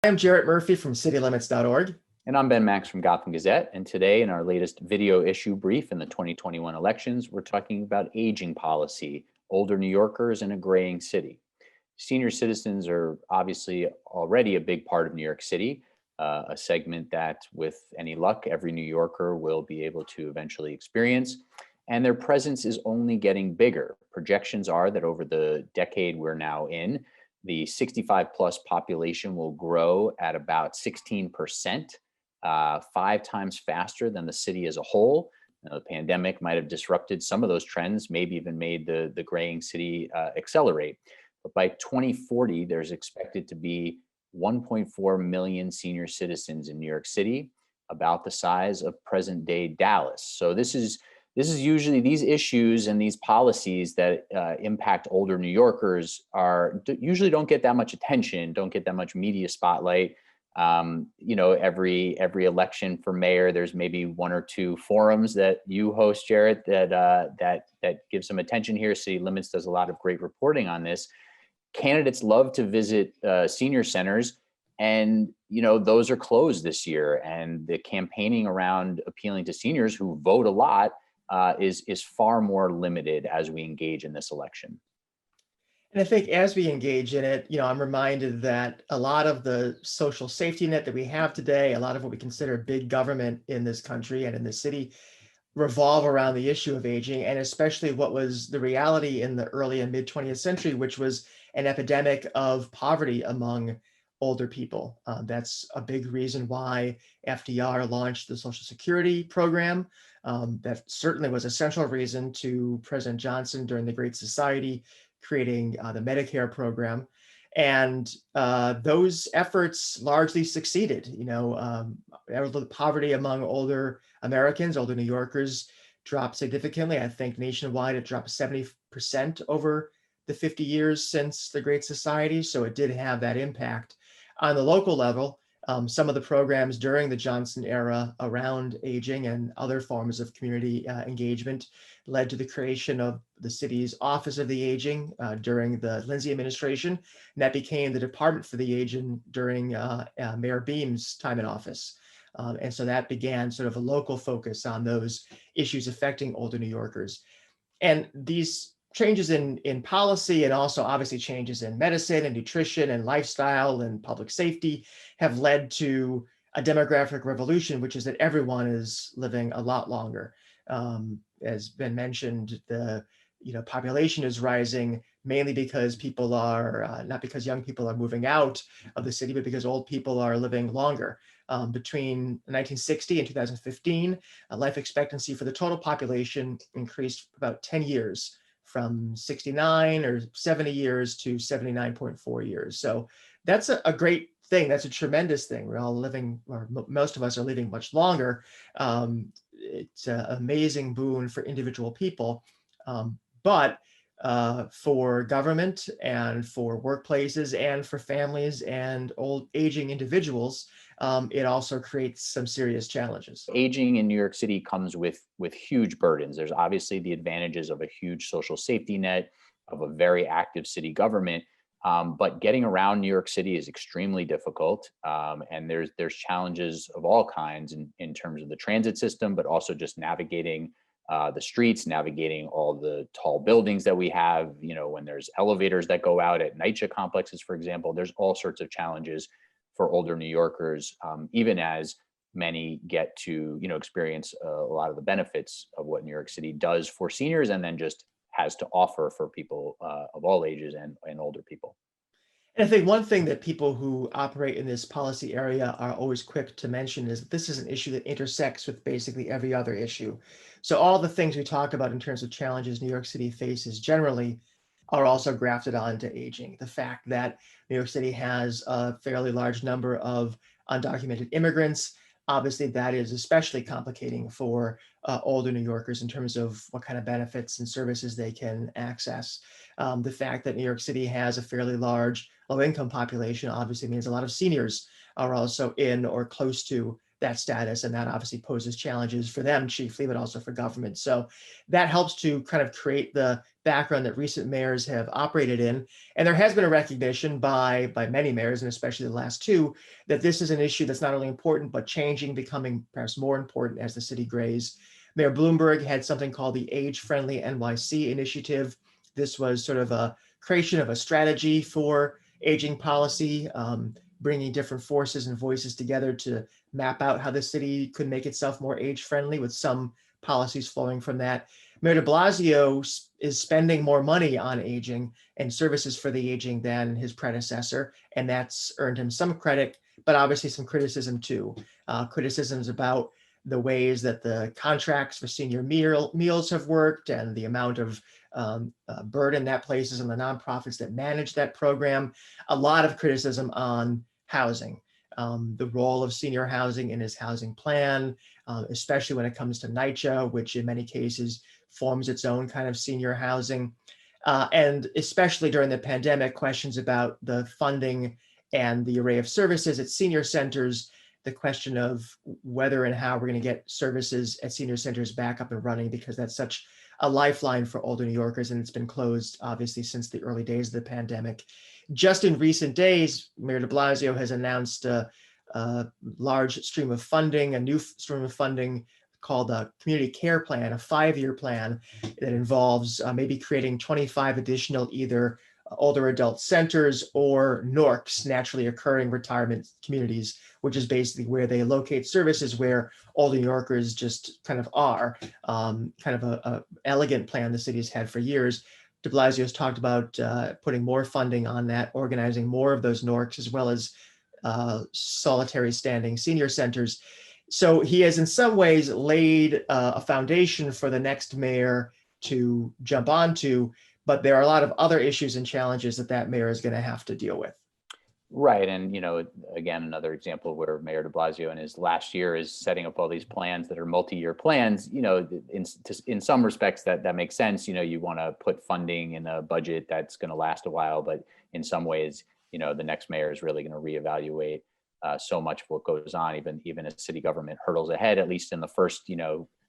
I'm Jarrett Murphy from citylimits.org. And I'm Ben Max from Gotham Gazette. And today, in our latest video issue brief in the 2021 elections, we're talking about aging policy, older New Yorkers, and a graying city. Senior citizens are obviously already a big part of New York City, a segment that, with any luck, every New Yorker will be able to eventually experience. And their presence is only getting bigger. Projections are that over the decade we're now in, the 65 plus population will grow at about 16%, 5 times faster than the city as a whole. The pandemic might have disrupted some of those trends, maybe even made the graying city accelerate. But by 2040, there's expected to be 1.4 million senior citizens in New York City, about the size of present day Dallas. So this is usually, these issues and these policies that impact older New Yorkers usually don't get that much attention, don't get that much media spotlight. Every election for mayor, there's maybe 1 or 2 forums that you host, Jarrett, that give some attention here. City Limits does a lot of great reporting on this. Candidates love to visit senior centers, and those are closed this year. And the campaigning around appealing to seniors who vote a lot is far more limited as we engage in this election. And I think as we engage in it, I'm reminded that a lot of the social safety net that we have today, a lot of what we consider big government in this country and in the city, revolve around the issue of aging, and especially what was the reality in the early and mid 20th century, which was an epidemic of poverty among older people. That's a big reason why FDR launched the Social Security program. That certainly was a central reason to President Johnson during the Great Society creating the Medicare program. And those efforts largely succeeded. Poverty among older Americans, older New Yorkers, dropped significantly. I think nationwide it dropped 70% over the 50 years since the Great Society. So it did have that impact. On the local level, some of the programs during the Johnson era around aging and other forms of community engagement led to the creation of the city's Office of the Aging during the Lindsay administration. And that became the Department for the Aging during Mayor Beam's time in office. And so that began sort of a local focus on those issues affecting older New Yorkers. And these changes in policy, and also obviously changes in medicine and nutrition and lifestyle and public safety, have led to a demographic revolution, which is that everyone is living a lot longer. As Ben mentioned, the population is rising mainly because people are, not because young people are moving out of the city, but because old people are living longer. Between 1960 and 2015, life expectancy for the total population increased about 10 years, from 69 or 70 years to 79.4 years. So that's a great thing. That's a tremendous thing. We're all living, or most of us are living much longer. It's an amazing boon for individual people. But for government and for workplaces and for families and old aging individuals, it also creates some serious challenges. Aging in New York City comes with huge burdens. There's obviously the advantages of a huge social safety net, of a very active city government, but getting around New York City is extremely difficult. And there's challenges of all kinds in terms of the transit system, but also just navigating the streets, navigating all the tall buildings that we have. When there's elevators that go out at NYCHA complexes, for example, there's all sorts of challenges for older New Yorkers, even as many get to experience a lot of the benefits of what New York City does for seniors, and then just has to offer for people of all ages and older people. And I think one thing that people who operate in this policy area are always quick to mention is that this is an issue that intersects with basically every other issue. So all the things we talk about in terms of challenges New York City faces generally are also grafted onto aging. The fact that New York City has a fairly large number of undocumented immigrants, obviously that is especially complicating for older New Yorkers in terms of what kind of benefits and services they can access. The fact that New York City has a fairly large low-income population obviously means a lot of seniors are also in or close to that status. And that obviously poses challenges for them chiefly, but also for government. So that helps to kind of create the background that recent mayors have operated in. And there has been a recognition by many mayors, and especially the last two, that this is an issue that's not only important, but changing, becoming perhaps more important as the city grays. Mayor Bloomberg had something called the Age Friendly NYC Initiative. This was sort of a creation of a strategy for aging policy, bringing different forces and voices together to map out how the city could make itself more age friendly, with some policies flowing from that. Mayor de Blasio is spending more money on aging and services for the aging than his predecessor, and that's earned him some credit, but obviously some criticism too. Criticisms about the ways that the contracts for senior meals have worked and the amount of burden that places on the nonprofits that manage that program. A lot of criticism on housing, the role of senior housing in his housing plan, especially when it comes to NYCHA, which in many cases forms its own kind of senior housing. And especially during the pandemic, questions about the funding and the array of services at senior centers, the question of whether and how we're going to get services at senior centers back up and running, because that's such a lifeline for older New Yorkers, and it's been closed obviously since the early days of the pandemic. Just in recent days, Mayor de Blasio has announced a large stream of funding, a new stream of funding called a community care plan, a 5-year plan that involves maybe creating 25 additional either older adult centers or NORCs, naturally occurring retirement communities, which is basically where they locate services where older New Yorkers just kind of are. Kind of a elegant plan the city's had for years. De Blasio has talked about putting more funding on that, organizing more of those NORCs, as well as solitary standing senior centers. So he has in some ways laid a foundation for the next mayor to jump onto, but there are a lot of other issues and challenges that mayor is going to have to deal with. Right. And, again, another example where Mayor de Blasio in his last year is setting up all these plans that are multi-year plans. In some respects that makes sense. You want to put funding in a budget that's going to last a while, but in some ways, the next mayor is really going to reevaluate so much of what goes on, even as city government hurdles ahead, at least in the first,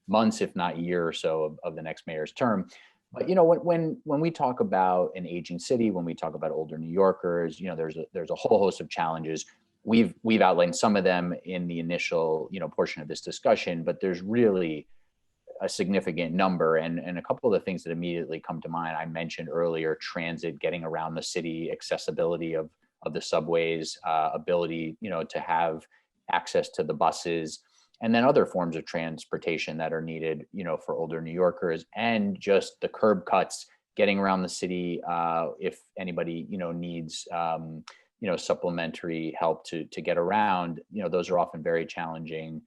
months, if not year or so of the next mayor's term. But when we talk about an aging city, when we talk about older New Yorkers, there's a whole host of challenges. We've outlined some of them in the initial portion of this discussion, but there's really a significant number. And a couple of the things that immediately come to mind, I mentioned earlier: transit, getting around the city, accessibility of the subways, ability to have access to the buses, and then other forms of transportation that are needed, for older New Yorkers, and just the curb cuts, getting around the city. If anybody, needs, supplementary help to get around, those are often very challenging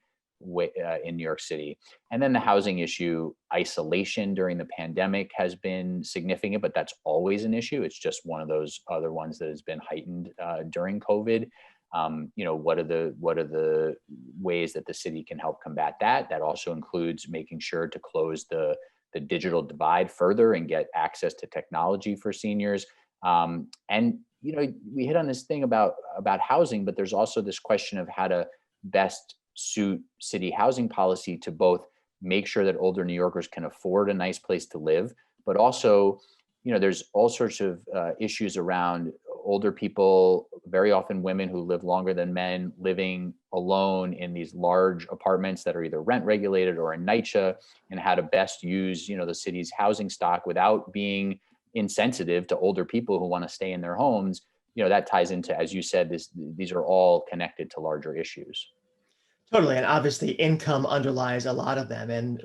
in New York City. And then the housing issue, isolation during the pandemic has been significant, but that's always an issue. It's just one of those other ones that has been heightened during COVID. What are the ways that the city can help combat that? That also includes making sure to close the digital divide further and get access to technology for seniors. And we hit on this thing about housing, but there's also this question of how to best suit city housing policy to both make sure that older New Yorkers can afford a nice place to live, but also, there's all sorts of issues around older people, very often women who live longer than men, living alone in these large apartments that are either rent regulated or in NYCHA, and how to best use, the city's housing stock without being insensitive to older people who want to stay in their homes. That ties into, as you said, these are all connected to larger issues. Totally. And obviously income underlies a lot of them. And,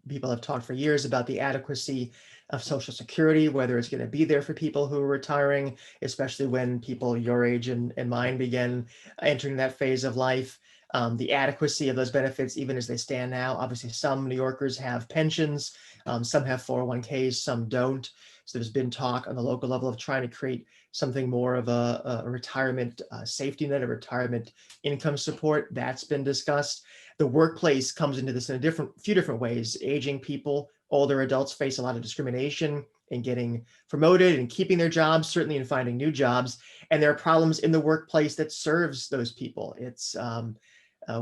people have talked for years about the adequacy of Social Security, whether it's going to be there for people who are retiring, especially when people your age and mine begin entering that phase of life. The adequacy of those benefits, even as they stand now. Obviously, some New Yorkers have pensions, some have 401ks, some don't. So there's been talk on the local level of trying to create something more of a retirement safety net, a retirement income support. That's been discussed. The workplace comes into this in a few different ways. Aging people, older adults face a lot of discrimination in getting promoted and keeping their jobs, certainly in finding new jobs. And there are problems in the workplace that serves those people. It's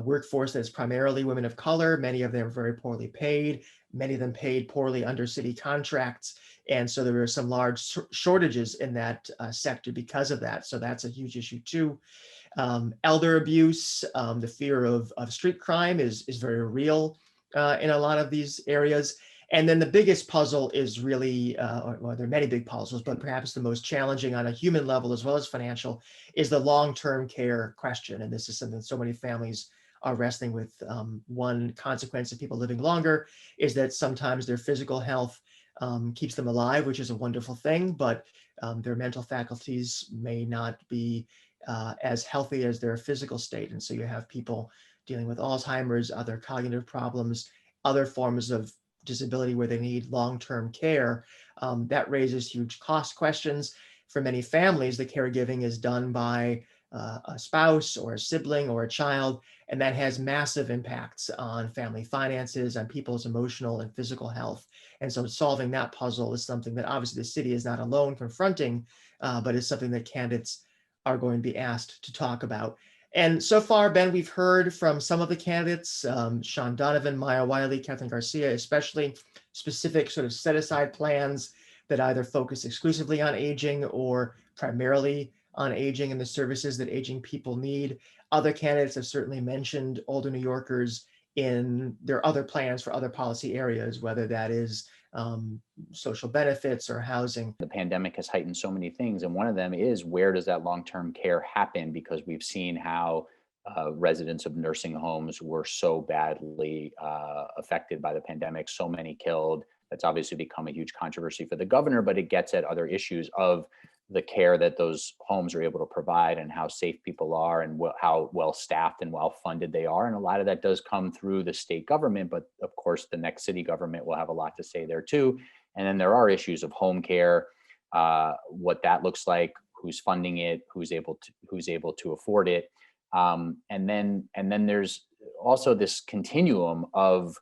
workforce that is primarily women of color. Many of them are very poorly paid, many of them paid poorly under city contracts. And so there were some large shortages in that sector because of that. So that's a huge issue too. Elder abuse, the fear of street crime is very real in a lot of these areas. And then the biggest puzzle is really, well, there are many big puzzles, but perhaps the most challenging on a human level as well as financial is the long-term care question. And this is something so many families are wrestling with. One consequence of people living longer is that sometimes their physical health keeps them alive, which is a wonderful thing, but their mental faculties may not be as healthy as their physical state. And so you have people dealing with Alzheimer's, other cognitive problems, other forms of disability where they need long-term care. That raises huge cost questions. For many families, the caregiving is done by a spouse or a sibling or a child, and that has massive impacts on family finances, on people's emotional and physical health. And so solving that puzzle is something that obviously the city is not alone confronting, but is something that candidates are going to be asked to talk about. And so far, Ben, we've heard from some of the candidates, Sean Donovan, Maya Wiley, Catherine Garcia, especially specific sort of set aside plans that either focus exclusively on aging or primarily on aging and the services that aging people need. Other candidates have certainly mentioned older New Yorkers in their other plans for other policy areas, whether that is social benefits or housing. The pandemic has heightened so many things, and one of them is, where does that long-term care happen? Because we've seen how residents of nursing homes were so badly affected by the pandemic, so many killed. That's obviously become a huge controversy for the governor, but it gets at other issues of the care that those homes are able to provide and how safe people are and how well staffed and well funded they are. And a lot of that does come through the state government, but of course the next city government will have a lot to say there too. And then there are issues of home care, what that looks like, who's funding it, who's able to afford it. And then there's also this continuum of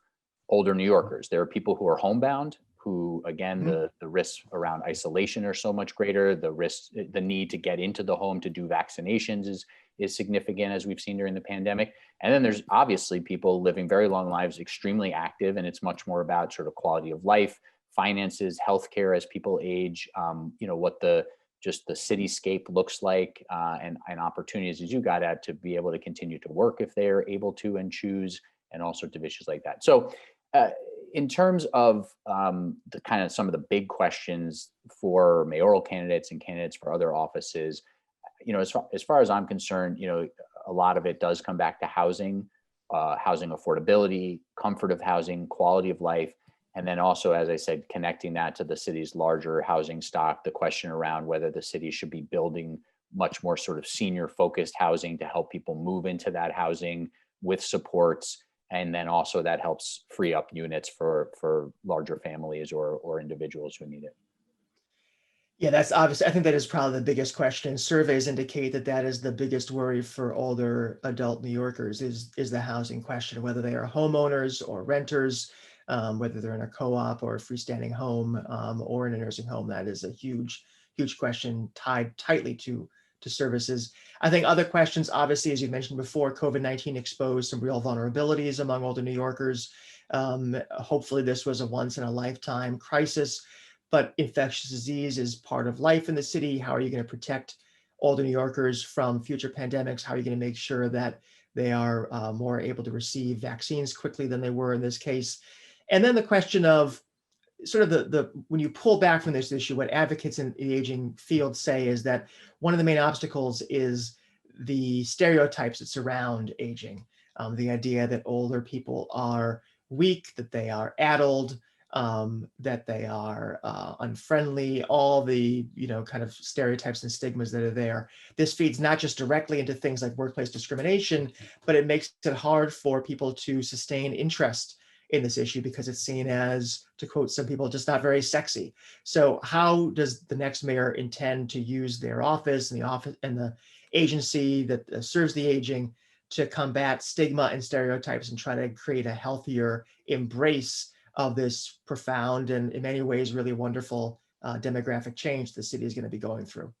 older New Yorkers. There are people who are homebound, who, again, the risks around isolation are so much greater. The need to get into the home to do vaccinations is significant, as we've seen during the pandemic. And then there's obviously people living very long lives, extremely active, and it's much more about sort of quality of life, finances, healthcare as people age, what the cityscape looks like, and opportunities, as you got at, to be able to continue to work if they're able to and choose, and all sorts of issues like that. So in terms of the kind of some of the big questions for mayoral candidates and candidates for other offices, as far as I'm concerned, a lot of it does come back to housing, housing affordability, comfort of housing, quality of life. And then also, as I said, connecting that to the city's larger housing stock, the question around whether the city should be building much more sort of senior focused housing to help people move into that housing with supports. And then also that helps free up units for larger families or individuals who need it. Yeah, that's obviously, I think that is probably the biggest question. Surveys indicate that that is the biggest worry for older adult New Yorkers is the housing question, whether they are homeowners or renters, whether they're in a co-op or a freestanding home, or in a nursing home. That is a huge question tied tightly to services. I think other questions, obviously, as you mentioned before, COVID-19 exposed some real vulnerabilities among older New Yorkers. Hopefully this was a once in a lifetime crisis, but infectious disease is part of life in the city. How are you going to protect older New Yorkers from future pandemics? How are you going to make sure that they are more able to receive vaccines quickly than they were in this case? And then the question of sort of the when you pull back from this issue, what advocates in the aging field say is that one of the main obstacles is the stereotypes that surround aging. The idea that older people are weak, that they are addled, that they are unfriendly, all the kind of stereotypes and stigmas that are there. This feeds not just directly into things like workplace discrimination, but it makes it hard for people to sustain interest in this issue because it's seen as, to quote some people, just not very sexy. So how does the next mayor intend to use their office and the agency that serves the aging to combat stigma and stereotypes and try to create a healthier embrace of this profound and in many ways really wonderful demographic change the city is going to be going through?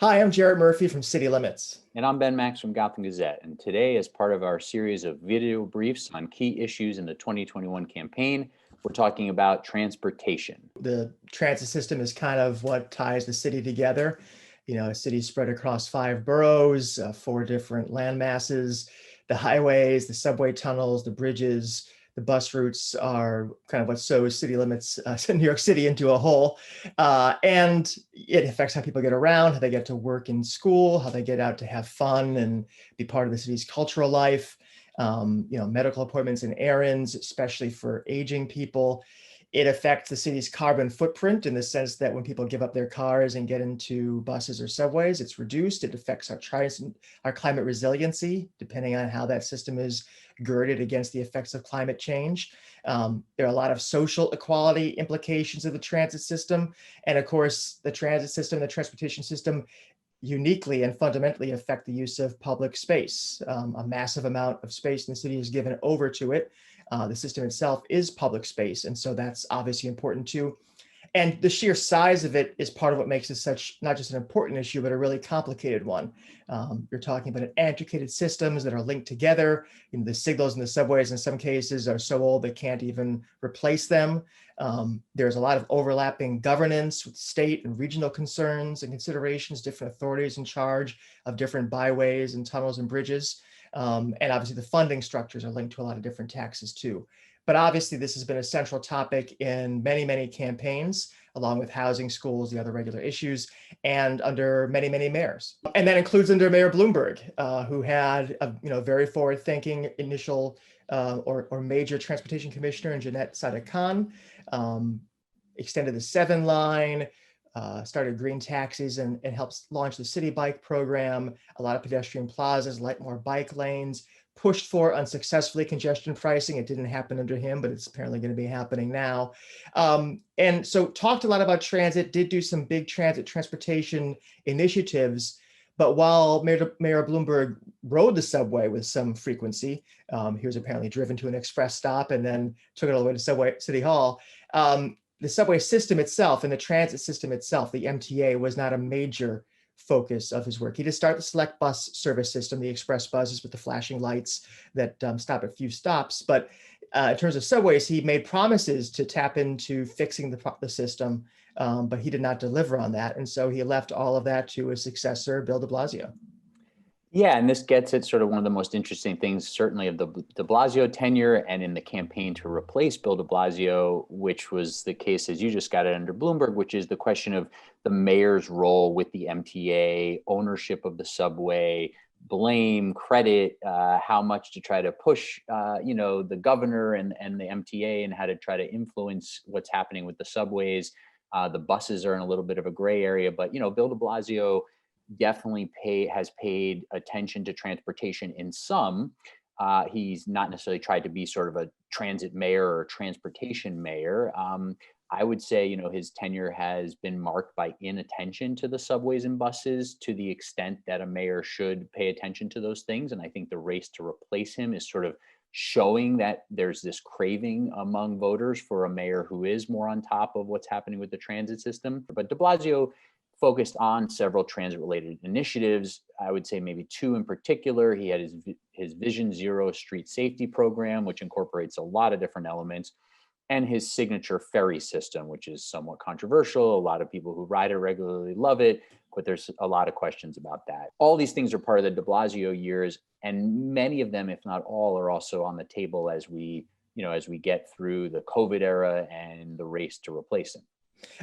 Hi, I'm Jarrett Murphy from City Limits. And I'm Ben Max from Gotham Gazette. And today, as part of our series of video briefs on key issues in the 2021 campaign, we're talking about transportation. The transit system is kind of what ties the city together. You know, a city spread across 5 boroughs, 4 different land masses, the highways, the subway tunnels, the bridges, the bus routes are kind of what sews City Limits, New York City into a whole. And it affects how people get around, how they get to work and school, how they get out to have fun and be part of the city's cultural life. Medical appointments and errands, especially for aging people. It affects the city's carbon footprint in the sense that when people give up their cars and get into buses or subways, it's reduced. It affects our climate resiliency, depending on how that system is girded against the effects of climate change. There are a lot of social equality implications of the transit system. And of course, the transit system, the transportation system uniquely and fundamentally affect the use of public space. A massive amount of space in the city is given over to it. The system itself is public space, and so that's obviously important too. And the sheer size of it is part of what makes it such not just an important issue, but a really complicated one. You're talking about intricated systems that are linked together. The signals in the subways in some cases are so old they can't even replace them. There's a lot of overlapping governance with state and regional concerns and considerations, different authorities in charge of different byways and tunnels and bridges. And obviously the funding structures are linked to a lot of different taxes too. But obviously this has been a central topic in many, many campaigns, along with housing, schools, the other regular issues, and under many, many mayors. And that includes under Mayor Bloomberg, who had a very forward-thinking initial or major transportation commissioner in Jeanette Sadiq-Khan, extended the 7 line, started green taxis and helped launch the city bike program, a lot of pedestrian plazas, light more bike lanes, pushed for unsuccessfully congestion pricing. It didn't happen under him, but it's apparently going to be happening now. And so talked a lot about transit, did do some big transportation initiatives. But while Mayor Bloomberg rode the subway with some frequency, he was apparently driven to an express stop and then took it all the way to City Hall. The subway system itself and the transit system itself, the MTA, was not a major focus of his work. He did start the select bus service system, the express buses with the flashing lights that stop at few stops. But in terms of subways, he made promises to tap into fixing the system, but he did not deliver on that. And so he left all of that to his successor, Bill de Blasio. Yeah, and this gets at sort of one of the most interesting things, certainly of the de Blasio tenure and in the campaign to replace Bill de Blasio, which was the case as you just got it under Bloomberg, which is the question of the mayor's role with the MTA, ownership of the subway, blame, credit, how much to try to push, the governor and the MTA and how to try to influence what's happening with the subways. The buses are in a little bit of a gray area, but, Bill de Blasio definitely has paid attention to transportation in some. He's not necessarily tried to be sort of a transit mayor or transportation mayor. I would say, his tenure has been marked by inattention to the subways and buses to the extent that a mayor should pay attention to those things. And I think the race to replace him is sort of showing that there's this craving among voters for a mayor who is more on top of what's happening with the transit system. But de Blasio focused on several transit-related initiatives. I would say maybe 2 in particular. He had his Vision Zero street safety program, which incorporates a lot of different elements, and his signature ferry system, which is somewhat controversial. A lot of people who ride it regularly love it, but there's a lot of questions about that. All these things are part of the de Blasio years, and many of them, if not all, are also on the table as we get through the COVID era and the race to replace him.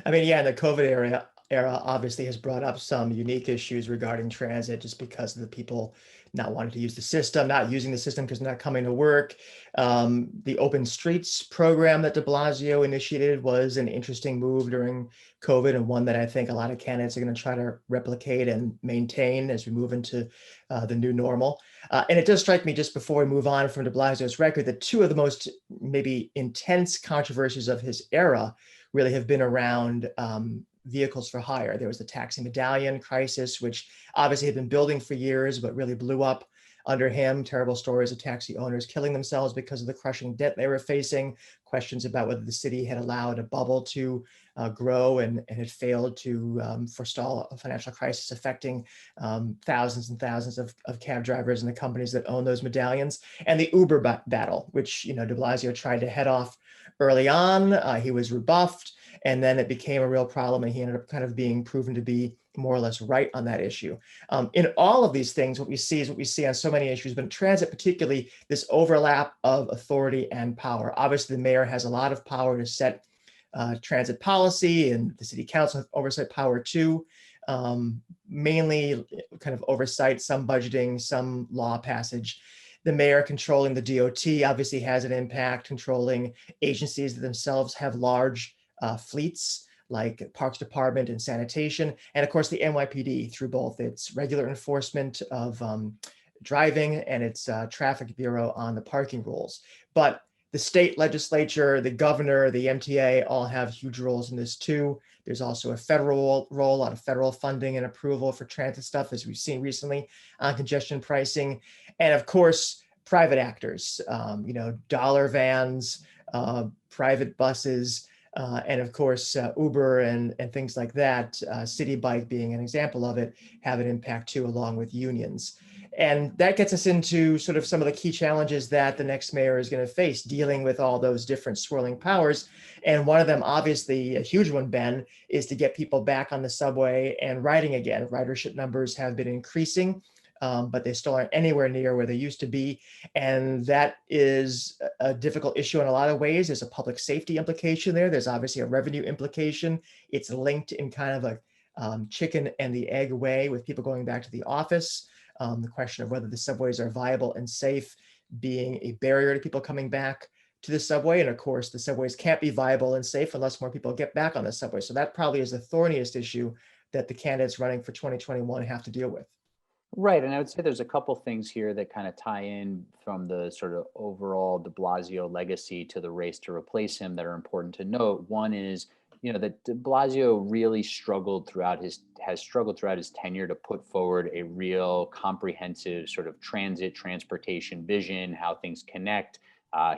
I mean, yeah, the COVID era obviously has brought up some unique issues regarding transit just because of the people not wanting to use the system, not using the system because they're not coming to work. The Open Streets program that de Blasio initiated was an interesting move during COVID, and one that I think a lot of candidates are going to try to replicate and maintain as we move into the new normal. And it does strike me, just before we move on from de Blasio's record, that 2 of the most maybe intense controversies of his era really have been around vehicles for hire. There was the taxi medallion crisis, which obviously had been building for years, but really blew up under him. Terrible stories of taxi owners killing themselves because of the crushing debt they were facing, questions about whether the city had allowed a bubble to grow and had failed to forestall a financial crisis affecting thousands and thousands of cab drivers and the companies that own those medallions, and the Uber battle, which de Blasio tried to head off early on. He was rebuffed, and then it became a real problem, and he ended up kind of being proven to be more or less right on that issue. In all of these things, what we see is what we see on so many issues, but in transit particularly, this overlap of authority and power. Obviously, the mayor has a lot of power to set transit policy, and the city council has oversight power too. Mainly kind of oversight, some budgeting, some law passage. The mayor controlling the DOT obviously has an impact, controlling agencies that themselves have large fleets like Parks Department and Sanitation, and of course the NYPD through both its regular enforcement of driving and its traffic bureau on the parking rules. But the state legislature, the governor, the MTA all have huge roles in this too. There's also a federal role, a lot of federal funding and approval for transit stuff, as we've seen recently on congestion pricing. And of course, private actors, dollar vans, private buses, and of course, Uber and things like that, City Bike being an example of it, have an impact too, along with unions. And that gets us into sort of some of the key challenges that the next mayor is going to face, dealing with all those different swirling powers. And one of them, obviously a huge one, Ben, is to get people back on the subway and riding again. Ridership numbers have been increasing, but they still aren't anywhere near where they used to be. And that is a difficult issue in a lot of ways. There's a public safety implication there. There's obviously a revenue implication. It's linked in kind of a chicken and the egg way with people going back to the office. The question of whether the subways are viable and safe being a barrier to people coming back to the subway. And of course, the subways can't be viable and safe unless more people get back on the subway. So that probably is the thorniest issue that the candidates running for 2021 have to deal with. Right. And I would say there's a couple things here that kind of tie in from the sort of overall de Blasio legacy to the race to replace him that are important to note. One is, that de Blasio really has struggled throughout his tenure to put forward a real comprehensive sort of transportation vision, how things connect.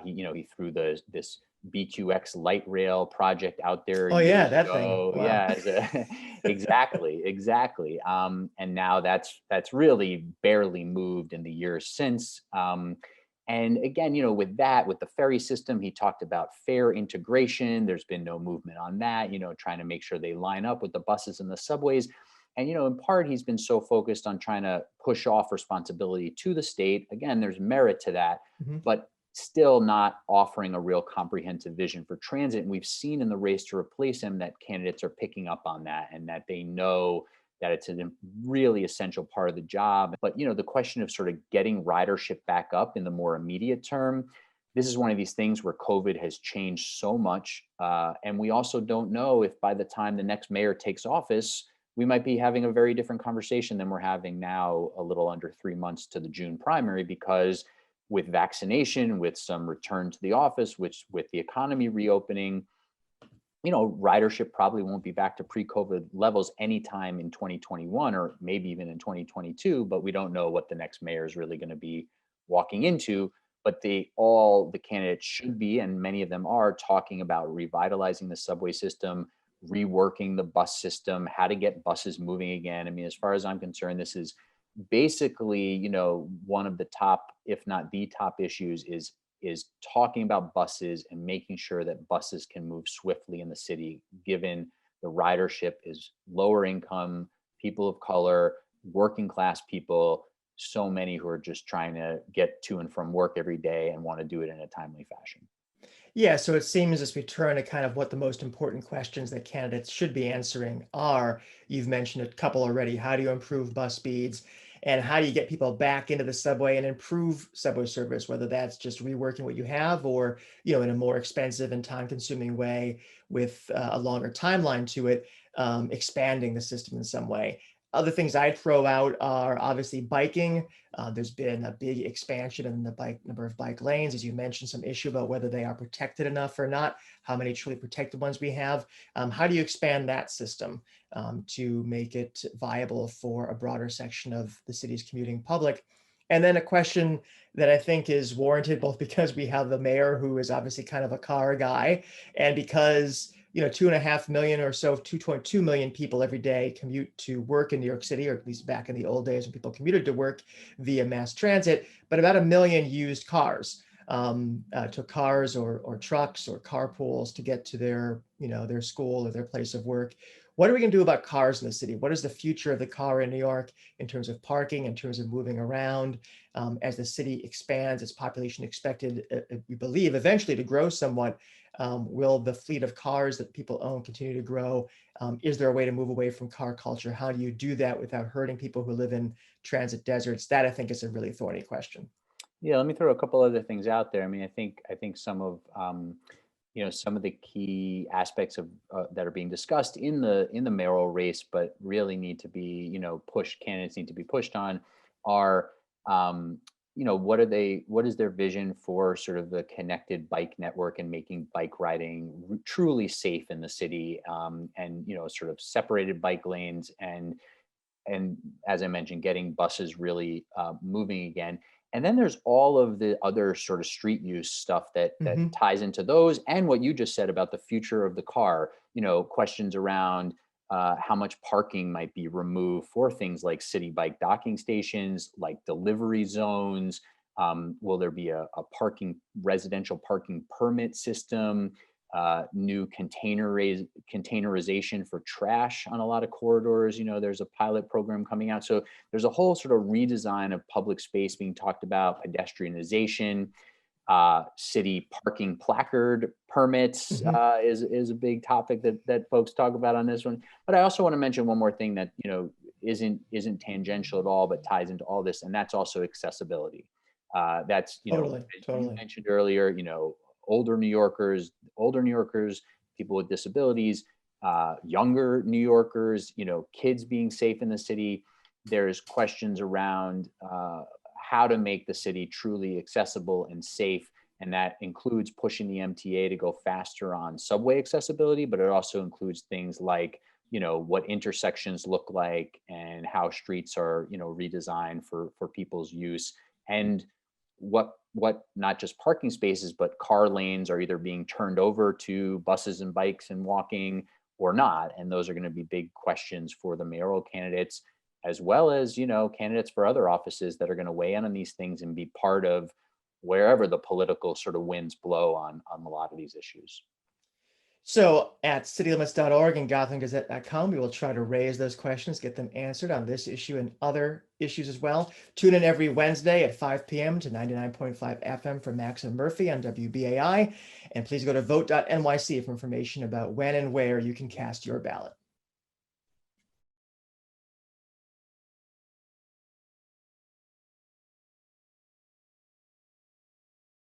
He threw this BQX light rail project out there. Oh yeah, that ago. thing. Wow. Yeah, exactly. And now that's really barely moved in the years since. And again, with the ferry system, he talked about fare integration. There's been no movement on that, trying to make sure they line up with the buses and the subways. And, in part, he's been so focused on trying to push off responsibility to the state. Again, there's merit to that, but still not offering a real comprehensive vision for transit. And we've seen in the race to replace him that candidates are picking up on that and that they know that it's a really essential part of the job. But, the question of sort of getting ridership back up in the more immediate term, this is one of these things where COVID has changed so much. And we also don't know if by the time the next mayor takes office, we might be having a very different conversation than we're having now, a little under 3 months to the June primary, because with vaccination, with some return to the office, which with the economy reopening, ridership probably won't be back to pre-COVID levels anytime in 2021 or maybe even in 2022, but we don't know what the next mayor is really going to be walking into. But all the candidates should be, and many of them are, talking about revitalizing the subway system, reworking the bus system, how to get buses moving again. I mean, as far as I'm concerned, this is basically, one of the top, if not the top issues is talking about buses and making sure that buses can move swiftly in the city, given the ridership is lower income, people of color, working class people, so many who are just trying to get to and from work every day and want to do it in a timely fashion. Yeah, so it seems as we turn to kind of what the most important questions that candidates should be answering are, you've mentioned a couple already. How do you improve bus speeds? And how do you get people back into the subway and improve subway service, whether that's just reworking what you have or, in a more expensive and time-consuming way with a longer timeline to it, expanding the system in some way. Other things I'd throw out are obviously biking. There's been a big expansion in the number of bike lanes. As you mentioned, some issue about whether they are protected enough or not, how many truly protected ones we have. How do you expand that system to make it viable for a broader section of the city's commuting public? And then a question that I think is warranted, both because we have the mayor who is obviously kind of a car guy, and because 2.5 million or so, 2.2 million people every day commute to work in New York City, or at least back in the old days when people commuted to work via mass transit, but about 1 million used cars. Took cars or trucks or carpools to get to their school or their place of work. What are we going to do about cars in the city? What is the future of the car in New York in terms of parking, in terms of moving around? As the city expands, its population expected, we believe, eventually to grow somewhat. Will the fleet of cars that people own continue to grow? Is there a way to move away from car culture? How do you do that without hurting people who live in transit deserts? That, I think, is a really thorny question. Yeah, let me throw a couple other things out there. I mean, I think some of some of the key aspects of that are being discussed in the mayoral race, but really need to be pushed. Candidates need to be pushed on are what is their vision for sort of the connected bike network and making bike riding truly safe in the city, and sort of separated bike lanes and as I mentioned, getting buses really moving again. And then there's all of the other sort of street use stuff that Mhm. ties into those, and what you just said about the future of the car. Questions around how much parking might be removed for things like city bike docking stations, like delivery zones. Will there be a residential parking permit system? New containerization for trash on a lot of corridors. There's a pilot program coming out. So there's a whole sort of redesign of public space being talked about, pedestrianization, city parking placard permits Mhm. is a big topic that folks talk about on this one. But I also want to mention one more thing that isn't tangential at all, but ties into all this, and that's also accessibility. That's Totally, as you totally. mentioned earlier, older New Yorkers, people with disabilities, younger New Yorkers, kids being safe in the city. There's questions around how to make the city truly accessible and safe. And that includes pushing the MTA to go faster on subway accessibility, but it also includes things like, what intersections look like and how streets are, redesigned for people's use, and what not just parking spaces, but car lanes are either being turned over to buses and bikes and walking or not. And those are going to be big questions for the mayoral candidates, as well as, candidates for other offices that are going to weigh in on these things and be part of wherever the political sort of winds blow on a lot of these issues. So at citylimits.org and gothamgazette.com, we will try to raise those questions, get them answered on this issue and other issues as well. Tune in every Wednesday at 5 p.m. to 99.5 FM for Max and Murphy on WBAI. And please go to vote.nyc for information about when and where you can cast your ballot.